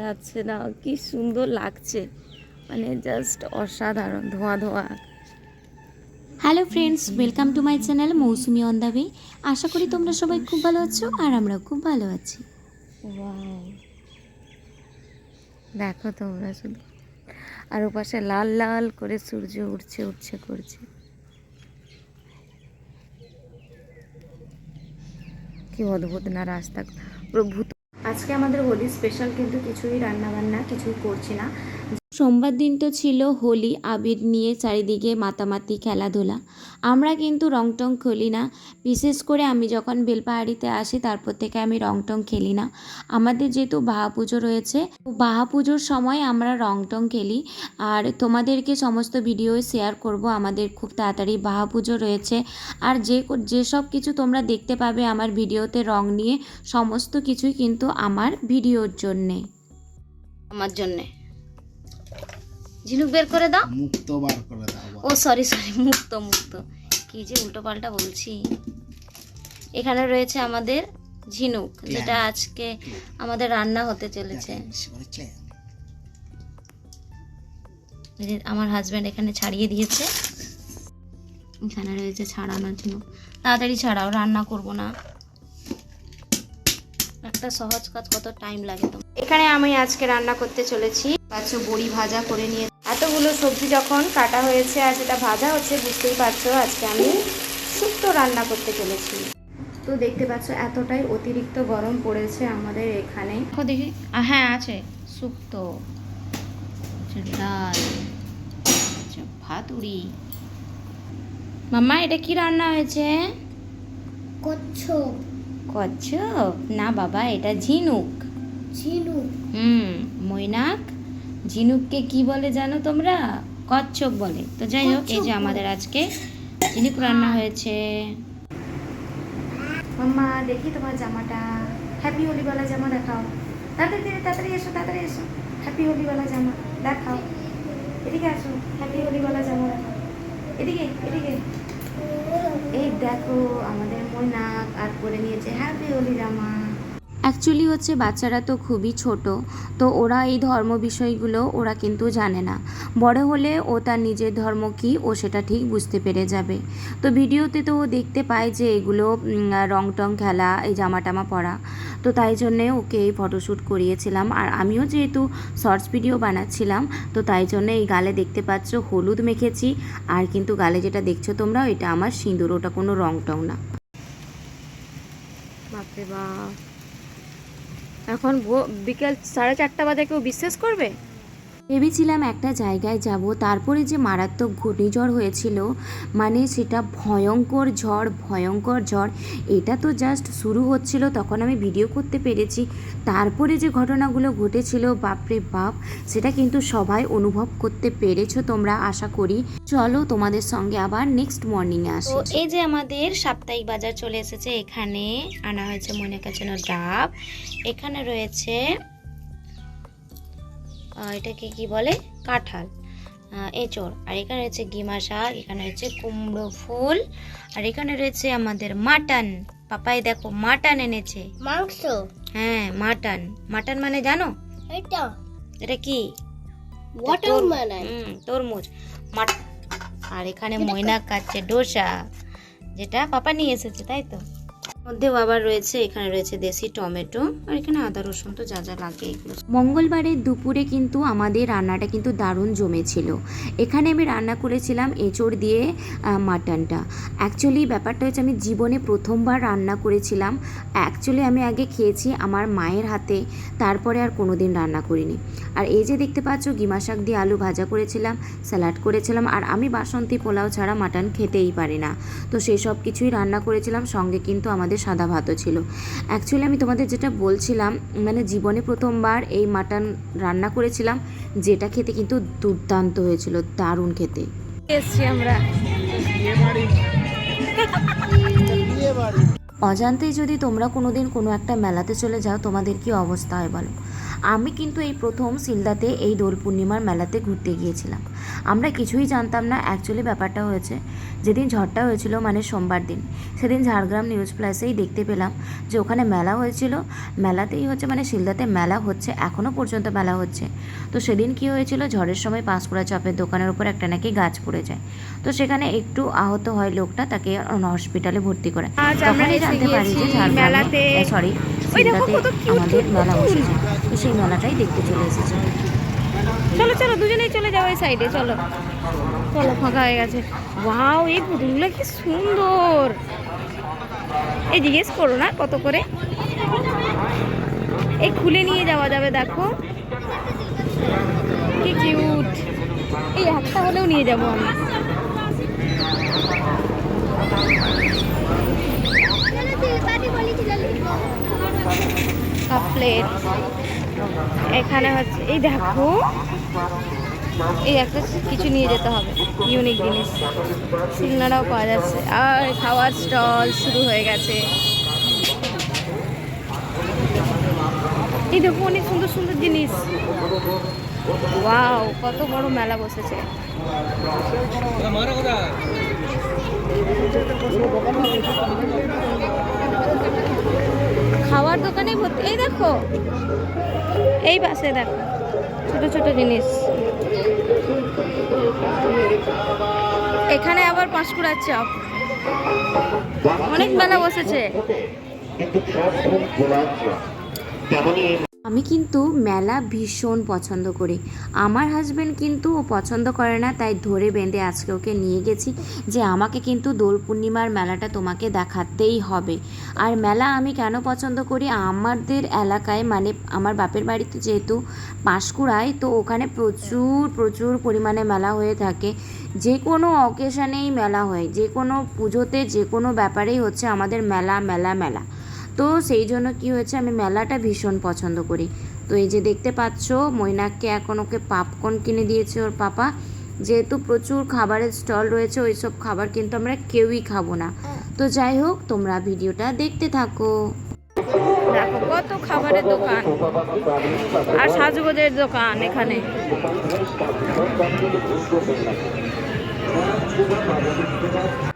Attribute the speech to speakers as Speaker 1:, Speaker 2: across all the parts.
Speaker 1: যাচ্ছে না, কি সুন্দর লাগছে, মানে জাস্ট অসাধারণ, ধোঁয়া ধোঁয়া।
Speaker 2: Hello friends, welcome to my channel Mousumi on the way. আশা করি তোমরা সবাই খুব ভালো আছো আর আমরাও খুব ভালো আছি।
Speaker 1: ওয়াও, দেখো তোমরা শুধু, আর ওপাশে লাল লাল করে সূর্য উঠছে উঠছে করছে। কি অদ্ভুত না রাস্তা, পুরো ভূত। আজকে আমাদের হোলি স্পেশাল, কিন্তু কিছুই রান্না বান্না কিছুই করছি না।
Speaker 2: সোমবার দিন তো ছিল হোলি, আবির নিয়ে চারিদিকে মাতামাতি খেলাধুলা। আমরা কিন্তু রং টং খেলি না, বিশেষ করে আমি যখন বেলপাহাড়িতে আসি তারপর থেকে আমি রং টং খেলি না। আমাদের যেহেতু বাহা পুজো রয়েছে, বাহা পুজোর সময় আমরা রং টং খেলি। আর তোমাদেরকে সমস্ত ভিডিও শেয়ার করব। আমাদের খুব তাড়াতাড়ি বাহা পুজো রয়েছে, আর যেসব কিছু তোমরা দেখতে পাবে আমার ভিডিওতে রং নিয়ে, সমস্ত কিছুই কিন্তু আমার ভিডিওর জন্যে,
Speaker 1: আমার জন্যে। ঝিনুক বের করে দাও,
Speaker 3: মুক্ত বার করে দাও।
Speaker 1: ও সরি সরি, মুক্ত মুক্ত, কি যে উল্টো পাল্টা বলছি। এখানে রয়েছে আমাদের ঝিনুক, যেটা আজকে আমাদের রান্না হতে চলেছে। আমার হাজব্যান্ড এখানে ছাড়িয়ে দিয়েছে, এখানে রয়েছে ছাড়ানো ঝিনুক। তাড়াতাড়ি ছাড়াও, রান্না করব না, একটা সহজ কাজ কত টাইম লাগে তো। এখানে আমি আজকে রান্না করতে চলেছি, পাচ্ছ বড়ি ভাজা করে নিয়ে। এতগুলো সবজি যখন কাটা হয়েছে আর সেটা ভাজা হচ্ছে, বুঝতেই পারছো আজকে আমি শুক্তো রান্না করতে চলেছি। তো দেখতে পাচ্ছ এতটাই অতিরিক্ত গরম পড়েছে আমাদের এখানে। দেখি, হ্যাঁ আছে শুক্তো, ডাল, ভাতুড়ি। মাম্মা এটা কি রান্না হয়েছে?
Speaker 4: কচ্ছপ।
Speaker 1: কচ্ছপ না বাবা, এটা ঝিনুক।
Speaker 4: ঝিনুক।
Speaker 1: মৈনাক। ঝিনুককে কি বলে জানো তোমরা? কচ্ছপ বলে। তো যাই হোক, এই যে আমাদের আজকে ঝিনুক রান্না হয়েছে। মাম্মা দেখি তোমার জামাটা, হ্যাপি হোলিওয়ালা জামা দেখাও। তাড়াতাড়ি তাড়াতাড়ি এসো, তাড়াতাড়ি এসো, হ্যাপি হোলিওয়ালা জামা দেখাও। এদিকে আসো, হ্যাপি হোলিওয়ালা জামা দেখাও। এদিকে এদিকে, এই দেখো আমাদের মৈনাক আর পরে নিয়েছে হ্যাপি হোলি জামা।
Speaker 2: অ্যাকচুয়ালি হচ্ছে বাচ্চারা তো খুবই ছোট, তো ওরা এই ধর্ম বিষয়গুলো ওরা কিন্তু জানে না। বড় হলে ও তার নিজের ধর্ম কী ও সেটা ঠিক বুঝতে পেরে যাবে। তো ভিডিওতে তো ও দেখতে পায় যে এগুলো রং টং খেলা, এই জামা টামা পরা। তো তাই জন্যে ওকে এই ফটোশ্যুট করিয়েছিলাম। আর আমিও যেহেতু শর্টস ভিডিও বানাচ্ছিলাম, তো তাই জন্যে এই গালে দেখতে পাচ্ছ হলুদ মেখেছি। আর কিন্তু গালে যেটা দেখছো তোমরা, এটা আমার সিঁদুর, ওটা কোনো রং টং না।
Speaker 1: বাপরে বাপ, এখন বিকেল 4:30 বাজে, কেউ বিশ্বাস করবে?
Speaker 2: ভেবেছিলাম একটা জায়গায় যাব, তারপরে যে মারাত্মক ঘূর্ণিঝড় হয়েছিল, মানে সেটা ভয়ঙ্কর ঝড়। এটা তো জাস্ট শুরু হচ্ছিল, তখন আমি ভিডিও করতে পেরেছি। তারপরে যে ঘটনাগুলো ঘটেছিল, বাপরে বাপ, সেটা কিন্তু সবাই অনুভব করতে পেরেছো তোমরা, আশা করি। চলো তোমাদের সঙ্গে আবার নেক্সট মর্নিংয়ে আসি।
Speaker 1: তো এই যে আমাদের সাপ্তাহিক বাজার চলে এসেছে, এখানে আনা হয়েছে মনিকার জন্য ডাব। এখানে রয়েছে এটাকে কি বলে, কাঁঠাল, এঁচড়। আর এখানে রয়েছে গিমা শাক, এখানে রয়েছে কুমড়ো ফুল, আর এখানে রয়েছে আমাদের মাটন। পাপাই দেখো মাটন এনেছে।
Speaker 4: মাংস।
Speaker 1: হ্যাঁ মাটন। মাটন মানে জানো?
Speaker 4: এটা
Speaker 1: এটা কি?
Speaker 4: ওয়াটারমেলন।
Speaker 1: তরমুজ। আর এখানে ময়না খাচ্ছে ডোসা, যেটা পাপা নিয়ে এসেছে, তাই তো। মধ্যেও আবার রয়েছে, এখানে রয়েছে দেশি টমেটো, আর এখানে আদা রসুন তো যা যা লাগে এগুলো।
Speaker 2: মঙ্গলবারের দুপুরে কিন্তু আমাদের রান্নাটা কিন্তু দারুণ জমেছিল। এখানে আমি রান্না করেছিলাম এঁচড় দিয়ে মাটনটা। অ্যাকচুয়ালি ব্যাপারটা হচ্ছে আমি জীবনে প্রথমবার রান্না করেছিলাম। অ্যাকচুয়ালি আমি আগে খেয়েছি আমার মায়ের হাতে, তারপরে আর কোনো দিন রান্না করিনি। আর এই যে দেখতে পাচ্ছ গিমা শাক দিয়ে আলু ভাজা করেছিলাম, স্যালাড করেছিলাম। আর আমি বাসন্তী পোলাও ছাড়া মাটন খেতেই পারি না, তো সেই সব কিছুই রান্না করেছিলাম। সঙ্গে কিন্তু আমাদের সাদা ভাতও ছিল। অ্যাকচুয়ালি আমি তোমাদের যেটা বলছিলাম, মানে জীবনে প্রথমবার এই মাটন রান্না করেছিলাম, যেটা খেতে কিন্তু দুর্দান্ত হয়েছিল, দারুণ খেতে।
Speaker 1: এসছি আমরা।
Speaker 2: অজান্তেই যদি তোমরা কোনোদিন কোনো একটা মেলাতে চলে যাও, তোমাদের কি অবস্থা হয় বলো। আমি কিন্তু এই প্রথম শিলদাতে এই দোল পূর্ণিমার মেলাতে ঘুরতে গিয়েছিলাম। আমরা কিছুই জানতাম না। অ্যাকচুয়ালি ব্যাপারটা হয়েছে যেদিন ঝড়টা হয়েছিল মানে সোমবার দিন, সেদিন ঝাড়গ্রাম নিউজ প্লাসেই দেখতে পেলাম যে ওখানে মেলা হয়েছিল। মেলাতেই হচ্ছে মানে শিলদাতে মেলা হচ্ছে, এখনও পর্যন্ত মেলা হচ্ছে। তো সেদিন কি হয়েছিল, ঝড়ের সময় পাঁশকুড়া চপের দোকানের উপর একটা নাকি গাছ পড়ে যায়। তো সেখানে একটু আহত হয় লোকটা, তাকে হসপিটালে ভর্তি করে।
Speaker 1: আজ আমরা
Speaker 2: তখনই
Speaker 1: এসে
Speaker 2: জানতে পারি যে
Speaker 1: গিয়েছি মেলাতে। ওই দেখো কত কিউট
Speaker 2: আমাদের মেলা বসেছে। তো সেই মেলাটাই দেখতে চলে এসেছে।
Speaker 1: চলো চলো দুজনেই চলে যাও এই সাইডে, চলো চলো, ফাঁকা হয়ে গেছে। ওয়াও, এই পুতুলগুলো কি সুন্দর। এই জিজ্ঞেস করো না কত করে, এই খুলে নিয়ে যাওয়া যাবে, দেখো কি কিউট। এই একটা হলেও নিয়ে যাবো আমি। কাপ প্লেট এখানে হচ্ছে, এই দেখো এই একটা কিছু নিয়ে যেতে হবে, ইউনিক জিনিস। সিঙ্গারাও পাওয়া যাচ্ছে আর খাওয়ার স্টল শুরু হয়ে গেছে। এই দেখো অনেক সুন্দর সুন্দর জিনিস। ওয়াও, কত বড় মেলা বসেছে। খাওয়ার দোকানে ভর্তি। এই দেখো এই পাশে দেখো ছোট ছোট জিনিস। এখানে আবার পাঁশকুড়ার চপ, অনেক মেলা বসেছে।
Speaker 2: আমি কিন্তু মেলা ভীষণ পছন্দ করি। আমার হাজব্যান্ড কিন্তু ও পছন্দ করে না, তাই ধরে বেঁধে আজকে ওকে নিয়ে গেছি যে আমাকে কিন্তু দোল পূর্ণিমার মেলাটা তোমাকে দেখাতেই হবে। আর মেলা আমি কেন পছন্দ করি, আমাদের এলাকায় মানে আমার বাপের বাড়িতে যেহেতু পাঁশকুড়ায়, তো ওখানে প্রচুর প্রচুর পরিমাণে মেলা হয়ে থাকে। যে কোনো অকেশানেই মেলা হয়, যে কোনো পুজোতে যে কোনো ব্যাপারেই হচ্ছে আমাদের মেলা মেলা মেলা। তো সেই জন্য কি হয়েছে, আমি মেলাটা ভীষণ পছন্দ করি। তো এই যে দেখতে পাচ্ছ, মৈনাককে এখন ওকে পপকর্ন কিনে দিয়েছে ওর পাপা। যেহেতু প্রচুর খাবারের স্টল রয়েছে, ওই সব খাবার কিন্তু আমরা কেউই খাবো না। তো যাই হোক, তোমরা ভিডিওটা দেখতে থাকো।
Speaker 1: দেখো কত খাবারের দোকান আর সাজগোজের দোকান এখানে।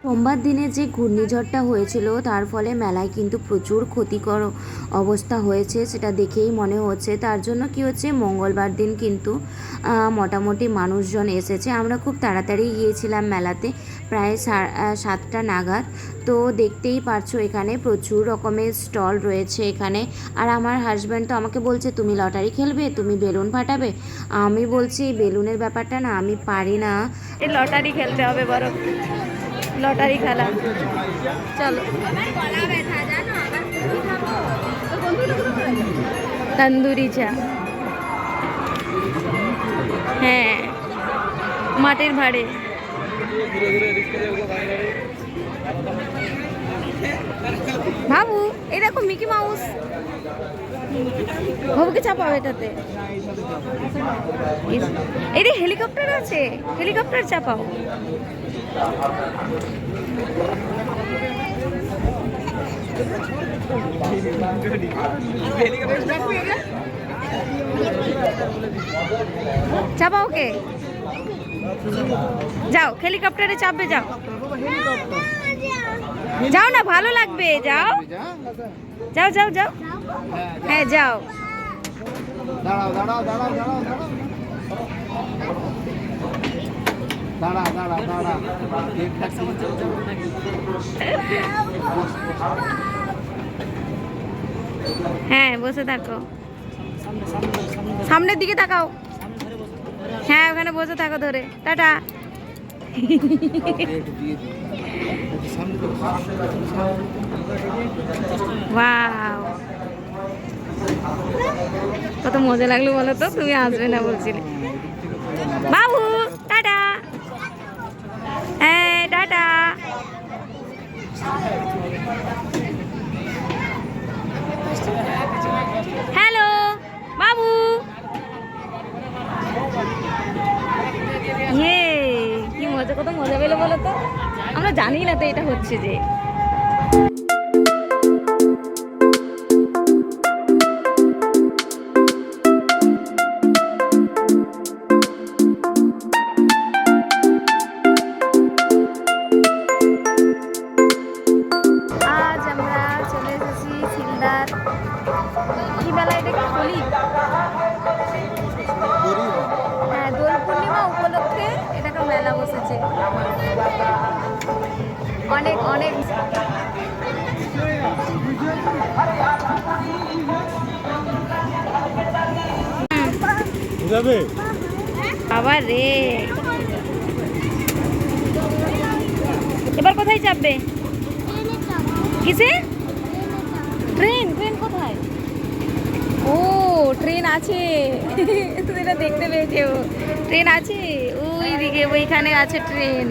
Speaker 2: সোমবার দিনে যে ঘূর্ণিঝড়টা হয়েছিল তার ফলে মেলায় কিন্তু প্রচুর ক্ষতিকর অবস্থা হয়েছে, সেটা দেখেই মনে হচ্ছে। তার জন্য কি হচ্ছে, মঙ্গলবার দিন কিন্তু মোটামুটি মানুষজন এসেছে। আমরা খুব তাড়াতাড়ি গিয়েছিলাম মেলাতে, প্রায় 7টা নাগাদ। তো দেখতেই পারছো এখানে প্রচুর রকমের স্টল রয়েছে এখানে। আর আমার হাজব্যান্ড তো আমাকে বলছে, তুমি লটারি খেলবে, তুমি বেলুন ফাটাবে। আমি বলছি বেলুনের ব্যাপারটা না আমি পারি না।
Speaker 1: এই লটারি খেলতে হবে, বড় লটারি খেলা। চলো, তন্দুরি চা, হ্যাঁ মাটির ভাড়ে। বাবু এই দেখো মিকি মাউস, বাবুকে চাপাও এটাতে। এই রে হেলিকপ্টার আছে, হেলিকপ্টার চাপাও। চাপাও কে, যাও হেলিকপ্টারে চাপবে, যাও যাও না, ভালো লাগবে, যাও যাও যাও যাও, হ্যাঁ যাও।
Speaker 3: দাঁড়াও দাঁড়াও দাঁড়াও দাঁড়াও দাঁড়াও দাঁড়া দাঁড়া
Speaker 1: হ্যাঁ বসে থাকো, সামনের দিকে তাকাও। হ্যাঁ ওখানে বসে থাকো ধরে, টাটা। ওয়াও, কত মজা লাগলো বলো তো, তুমি আসবে না বলছিলে। বাবু টাটা, হ্যাঁ টাটা। হ্যালো বাবু, ইয়ে কি মজা, কত মজা পেলো বলো তো। আমরা জানি না তো এটা হচ্ছে যে।
Speaker 3: যাবে?
Speaker 1: আবার রে, এবার কোথায় চাপবে? কিসে? ট্রেন? ট্রেন কোথায়? ও ট্রেন আছে, তুমি এটা দেখতে পেয়েছো? ট্রেন আছে ওই দিকে, ওইখানে আছে ট্রেন।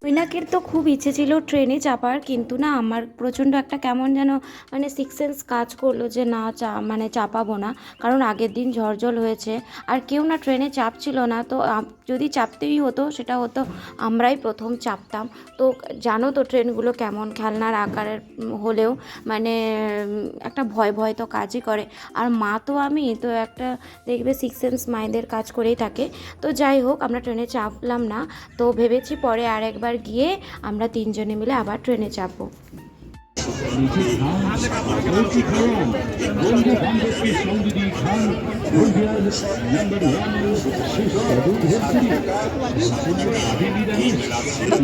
Speaker 2: মৈনাকের তো খুব ইচ্ছে ছিল ট্রেনে চাপার, কিন্তু না আমার প্রচণ্ড একটা কেমন যেন মানে সিক্স সেন্স কাজ করলো যে না মানে চাপাবো না, কারণ আগের দিন ঝড় হয়েছে আর কেউ না ট্রেনে চাপছিল না। তো যদি চাপতেই হতো সেটা হতো আমরাই প্রথম চাপতাম। তো জানো তো ট্রেনগুলো কেমন খেলনার আকারের হলেও মানে একটা ভয় ভয় তো কাজই করে। আর মা তো আমি তো একটা দেখবে সিক্স সেন্স মায়েদের কাজ করেই থাকে। তো যাই হোক আমরা ট্রেনে চাপলাম না, তো ভেবেছি পরে আরেকবার গিয়ে আমরা তিনজনে মিলে আবার ট্রেনে চাপবো।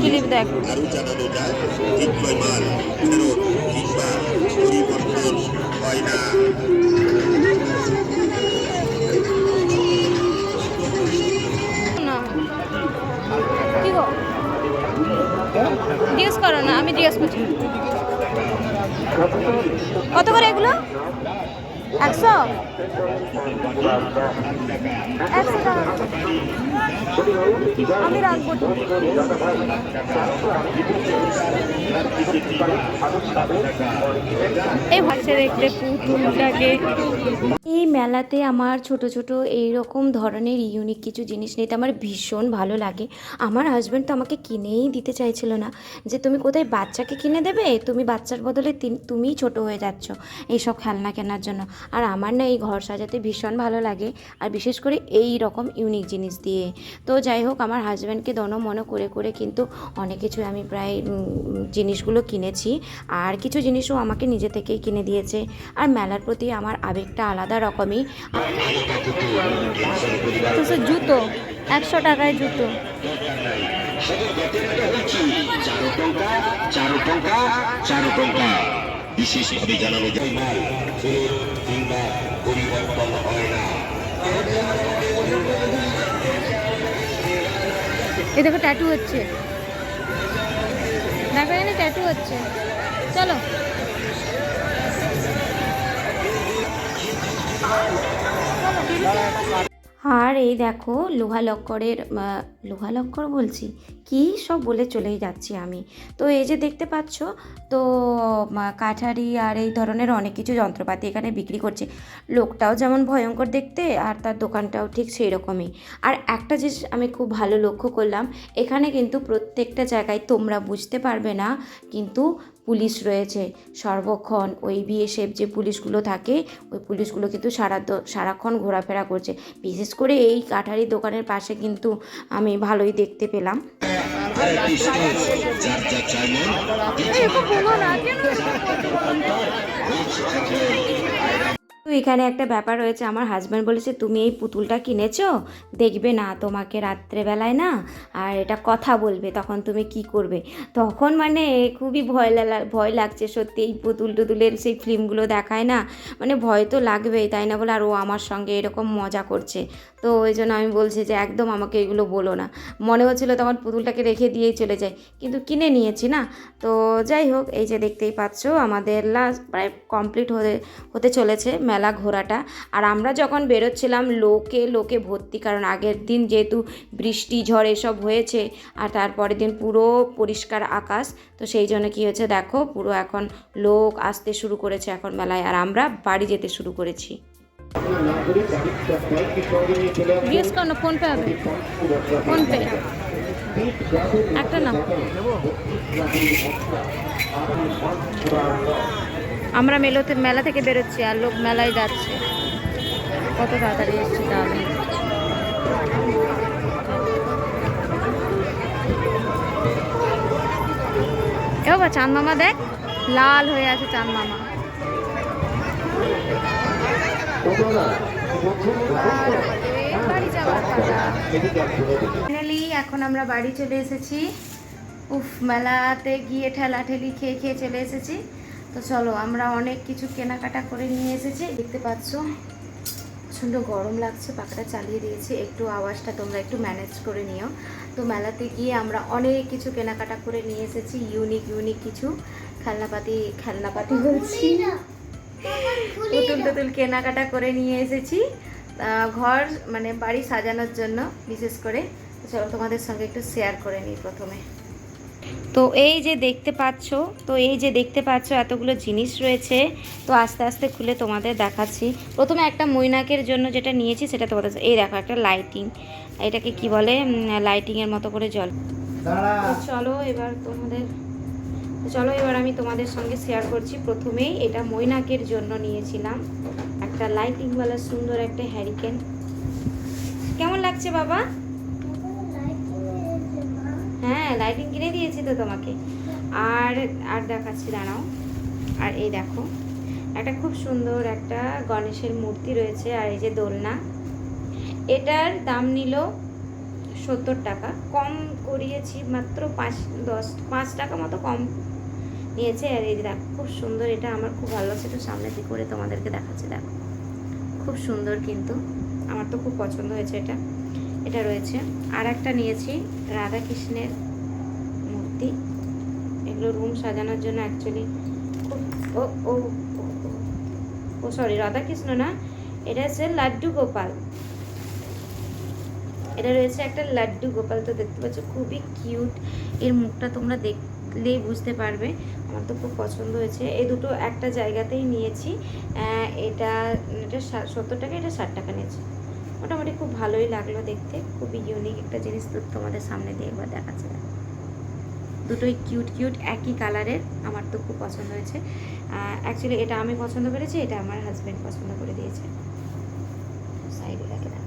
Speaker 1: ক্লিপ দেখ। না কি গো, জিজ্ঞেস করো না, আমি জিজ্ঞেস করছি। কত করে এগুলো? 100? 100 টাকা আমি রাখবো। এই ভাষা দেখতে পুতুলটাকে।
Speaker 2: এই মেলাতে আমার ছোট ছোট এই রকম ধরনের ইউনিক কিছু জিনিস নিতে আমার ভীষণ ভালো লাগে। আমার হাজব্যান্ড তো আমাকে কিনেই দিতে চাইছিল না, যে তুমি কোথায় বাচ্চাকে কিনে দেবে, তুমি বাচ্চার বদলে তুমিই ছোট হয়ে যাচ্ছ এইসব খেলনা কেনার জন্য। আর আমার না এই ঘর সাজাতে ভীষণ ভালো লাগে, আর বিশেষ করে এই রকম ইউনিক জিনিস দিয়ে। তো যাই হোক আমার হাজব্যান্ডকে দনো মনো করে করে কিন্তু অনেক কিছু আমি প্রায় জিনিসগুলো কিনেছি, আর কিছু জিনিসও আমাকে নিজে থেকেই কিনে দিয়েছে। আর মেলার প্রতি আমার আবেগটা আলাদা রকমই।
Speaker 1: তো সে জুতো 100 টাকায় জুতো।
Speaker 5: বিশেষভাবে জানানো যায় মাল ফেরত কিংবা পরিবর্তন হয় না।
Speaker 1: এ দেখো ট্যাটু হচ্ছে, দেখো এখানে ট্যাটু হচ্ছে। চলো
Speaker 2: আর এই দেখো লোহা লক্কর বলছি কি সব বলে চলেই যাচ্ছি আমি। তো এই যে দেখতে পাচ্ছ, তো কাঠারি আর এই ধরনের অনেক কিছু যন্ত্রপাতি এখানে বিক্রি করছে। লোকটাও যেমন ভয়ঙ্কর দেখতে আর তার দোকানটাও ঠিক সেই রকমই। আর একটা জিনিস আমি খুব ভালো লক্ষ্য করলাম, এখানে কিন্তু প্রত্যেকটা জায়গায় তোমরা বুঝতে পারবে না কিন্তু পুলিশ রয়েছে সর্বক্ষণ। ওই বিএসএফ যে পুলিশগুলো থাকে ওই পুলিশগুলো কিন্তু সারাক্ষণ ঘোরাফেরা করছে। বিশেষ করে এই কাঠারি দোকানের পাশে কিন্তু আমি ভালোই দেখতে পেলাম। তো এখানে একটা ব্যাপার রয়েছে, আমার হাজব্যান্ড বলেছে তুমি এই পুতুলটা কিনেছো, দেখবে না তোমাকে রাত্রেবেলায় না আর এটা কথা বলবে, তখন তুমি কি করবে। তখন মানে খুবই ভয় লাগছে সত্যি। এই পুতুলের সেই ফিল্মগুলো দেখায় না, মানে ভয় তো লাগবেই তাই না বলে। আর ও আমার সঙ্গে এরকম মজা করছে, তো ওই জন্য আমি বলছি যে একদম আমাকে এগুলো বলো না। মনে হচ্ছিলো তখন পুতুলটাকে রেখে দিয়েই চলে যাই, কিন্তু কিনে নিয়েছি না। তো যাই হোক এই যে দেখতেই পাচ্ছ আমাদের লাস্ট প্রায় কমপ্লিট হতে চলেছে মেলা ঘোরাটা। আর আমরা যখন বেরোচ্ছিলাম লোকে ভর্তি, কারণ আগের দিন যেহেতু বৃষ্টি ঝড় এসব হয়েছে আর তারপরের দিন পুরো পরিষ্কার আকাশ, তো সেই জন্য কী হয়েছে দেখো পুরো এখন লোক আসতে শুরু করেছে এখন মেলায়, আর আমরা বাড়ি যেতে শুরু করেছি।
Speaker 1: জিজ্ঞেস করো না, ফোনপে হবে, ফোনপে একটা না। আমরা মেলা থেকে বেরোচ্ছি আর লোক মেলায় যাচ্ছে। কত তাড়াতাড়ি এসছি তাহলে। এ বাবা চাঁদ মামা দেখ, লাল হয়ে আছে চাঁদ মামা।
Speaker 2: ফাইনালি এখন আমরা বাড়ি চলে এসেছি। মেলাতে গিয়ে ঠেলাঠেলি খেয়ে চলে এসেছি। তো চলো আমরা অনেক কিছু কেনাকাটা করে নিয়ে এসেছি, দেখতে পাচ্ছ
Speaker 1: প্রচণ্ড গরম লাগছে, পাখাটা চালিয়ে দিয়েছি, একটু আওয়াজটা তোমরা একটু ম্যানেজ করে নিও। তো মেলাতে গিয়ে আমরা অনেক কিছু কেনাকাটা করে নিয়ে এসেছি, ইউনিক কিছু খেলনাপাতি বলছি, পুতুল টুতুল কেনাকাটা করে নিয়ে এসেছি ঘর মানে বাড়ি সাজানোর জন্য বিশেষ করে। তো চলো তোমাদের সঙ্গে একটু শেয়ার করে নিই প্রথমে। তো এই যে দেখতে পাচ্ছ এতগুলো জিনিস রয়েছে। তো আস্তে আস্তে খুলে তোমাদের দেখাচ্ছি। প্রথমে একটা মৈনাকের জন্য যেটা নিয়েছি সেটা তোমাদের, এই দেখো একটা লাইটিং, এটাকে কি বলে, লাইটিংয়ের মতো করে জল।
Speaker 3: দাঁড়া।
Speaker 1: চলো এবার আমি তোমাদের সঙ্গে শেয়ার করছি। প্রথমেই এটা মৈনাকের জন্য নিয়েছিলাম একটা লাইটিংওয়ালা সুন্দর একটা হ্যারিকেন। কেমন লাগছে বাবা? হ্যাঁ, লাইটিং কিনে দিয়েছি তো তোমাকে। আর দেখাচ্ছি, দাঁড়াও। আর এই দেখো একটা খুব সুন্দর একটা গণেশের মূর্তি রয়েছে, আর এই যে দোলনা, এটার দাম নিল 70 টাকা, কম করিয়েছি মাত্র 5 টাকা মতো কম নিয়েছে। আর এই দেখো খুব সুন্দর, এটা আমার খুব ভালো লাগছে। একটু সামনে দিক করে তোমাদেরকে দেখাচ্ছি, দেখো খুব সুন্দর, কিন্তু আমার তো খুব পছন্দ হয়েছে এটা রয়েছে। আর একটা নিয়েছি রাধাকৃষ্ণের মূর্তি, এগুলো রুম সাজানোর জন্য অ্যাকচুয়ালি খুব সরি রাধাকৃষ্ণ না, এটা হচ্ছে লাড্ডু গোপাল। এটা রয়েছে একটা লাড্ডু গোপাল, তো দেখতে পাচ্ছ খুবই কিউট। এর মুখটা তোমরা দেখলেই বুঝতে পারবে, আমার তো খুব পছন্দ হয়েছে। এই দুটো একটা জায়গাতেই নিয়েছি। এটা 70 টাকা, এটা 60 টাকা নিয়েছি। মোটামুটি খুব ভালোই লাগলো দেখতে, খুবই ইউনিক একটা জিনিস। তো তোমাদের সামনে দিয়ে একবার দেখাচ্ছে, দুটোই কিউট একই কালারের, আমার তো খুব পছন্দ হয়েছে। অ্যাকচুয়ালি এটা আমি পছন্দ করেছি, এটা আমার হাজব্যান্ড পছন্দ করে দিয়েছে। সাইডে রেখে দাও।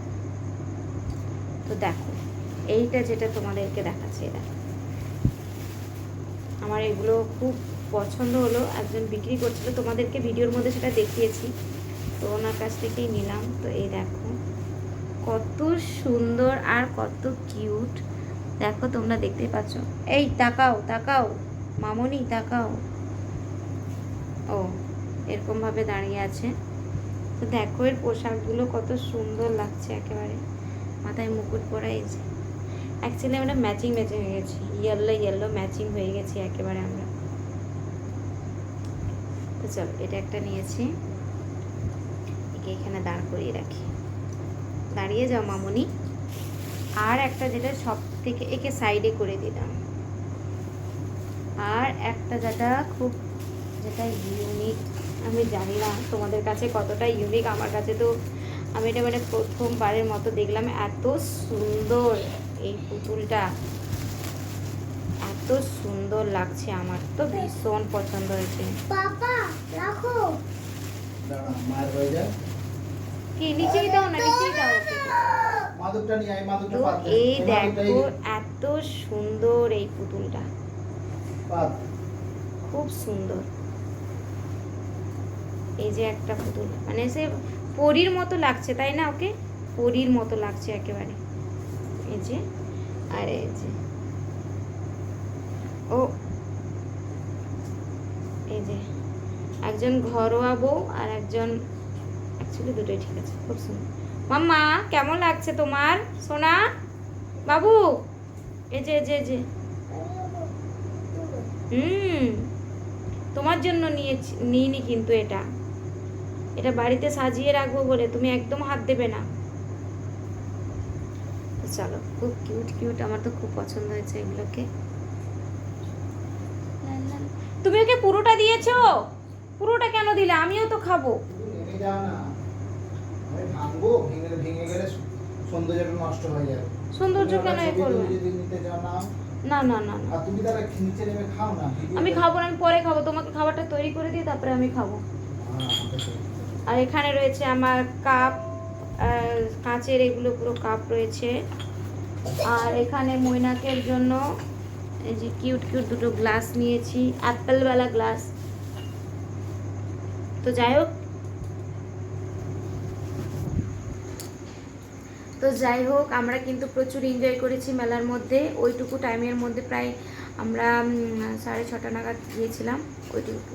Speaker 1: তো দেখো এইটা যেটা তোমাদেরকে দেখাচ্ছে, এটা আমার এগুলো খুব পছন্দ হলো। একজন বিক্রি করছিল, তোমাদেরকে ভিডিওর মধ্যে সেটা দেখিয়েছি, তো ওনার কাছ থেকেই নিলাম। তো এই দেখো কত সুন্দর আর কত কিউট, দেখো তোমরা দেখতেই পাচ্ছ। এই তাকাও মামনি, তাকাও। ও এরকমভাবে দাঁড়িয়ে আছে। তো দেখো এর পোশাকগুলো কত সুন্দর লাগছে, একেবারে মাথায় মুকুট পরা। এই যে অ্যাকচুয়ালি আমরা ম্যাচিং হয়ে গেছি, ইয়েলো ম্যাচিং হয়ে গেছি একেবারে আমরা। তো চলো এটা একটা নিয়েছি, একে এখানে দাঁড় করিয়ে রাখি, দাঁড়িয়ে যাও মামনি। আর একটা যেটা সব থেকে, একে সাইডে করে দিলাম। আর একটা যেটা ইউনিক, আমি জানি না তোমাদের কাছে কতটা ইউনিক, আমার কাছে তো আমি এটা মানে প্রথমবারের মতো দেখলাম। এত সুন্দর এই পুতুলটা, এত সুন্দর লাগছে, আমার তো ভীষণ পছন্দ হয়েছে।
Speaker 4: পাপা রাখো।
Speaker 3: দাঁড়া, মায়ের হয়ে যায়।
Speaker 1: কি নিচেই দাও না, নিচেই দাও।
Speaker 3: মাদুরটা নিয়ে আয়, মাদুরটা
Speaker 1: তো
Speaker 3: পাত দে।
Speaker 1: এই
Speaker 3: মাদুরটা
Speaker 1: দেখো এত সুন্দর এই পুতুলটা,
Speaker 3: পাত।
Speaker 1: খুব সুন্দর। এই যে একটা পুতুল, মানে সে পরীর মতো লাগছে, তাই না? ওকে পরীর মতো লাগছে একেবারে। এই যে, আর এই যে ও, এই যে একজন ঘরোয়া বউ আর একজন, অ্যাকচুয়ালি দুটোই ঠিক আছে, খুব সুন্দর। মাম্মা কেমন লাগছে তোমার সোনা বাবু? এই যে তোমার জন্য নিইনি, কিন্তু এটা বাড়িতে সাজিয়ে রাখবো বলে, তুমি একদম হাত দেবে না। চলো, খুব কিউট, আমার তো খুব পছন্দ হয়েছে এগুলোকে। তুমি ওকে পুরোটা দিয়েছো? পুরোটা কেন দিলে? আমিও তো খাবো।
Speaker 3: নেমে যাও না, আমি ভাঙবো, ভেঙে গেলে সৌন্দর্যটা নষ্ট হয়ে যাবে।
Speaker 1: সৌন্দর্য কেন এ করবে?
Speaker 3: যদি নিতে চাও না।
Speaker 1: না।
Speaker 3: আর তুমি তারা নিচে নেমে খাও না।
Speaker 1: আমি খাবো না, আমি পরে খাবো, তোমাকে খাবারটা তৈরি করে দিয়ে তারপরে আমি খাবো। আর এখানে রয়েছে আমার কাপ, কাঁচের এগুলো পুরো কাপ রয়েছে। আর এখানে মৈনাকের জন্য এই যে কিউট দুটো গ্লাস নিয়েছি, অ্যাপেলওয়ালা গ্লাস। তো যাই হোক আমরা কিন্তু প্রচুর এনজয় করেছি মেলার মধ্যে। ওইটুকু টাইমের মধ্যে প্রায় আমরা 6:30 নাগাদ গিয়েছিলাম।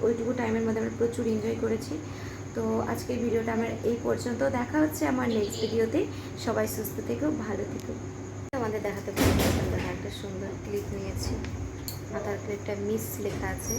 Speaker 1: ওইটুকু টাইমের মধ্যে আমরা প্রচুর এনজয় করেছি।
Speaker 2: তো আজকের ভিডিওটা আমার এই পর্যন্ত, দেখা হচ্ছে আমার নেক্সট ভিডিওতে। সবাই সুস্থ থেকো, ভালো থেকো। আমাদের দেখাতে পারি একটা সুন্দর ক্লিপ নিয়েছি, মাথার ক্লিপটা মিস লেখা আছে।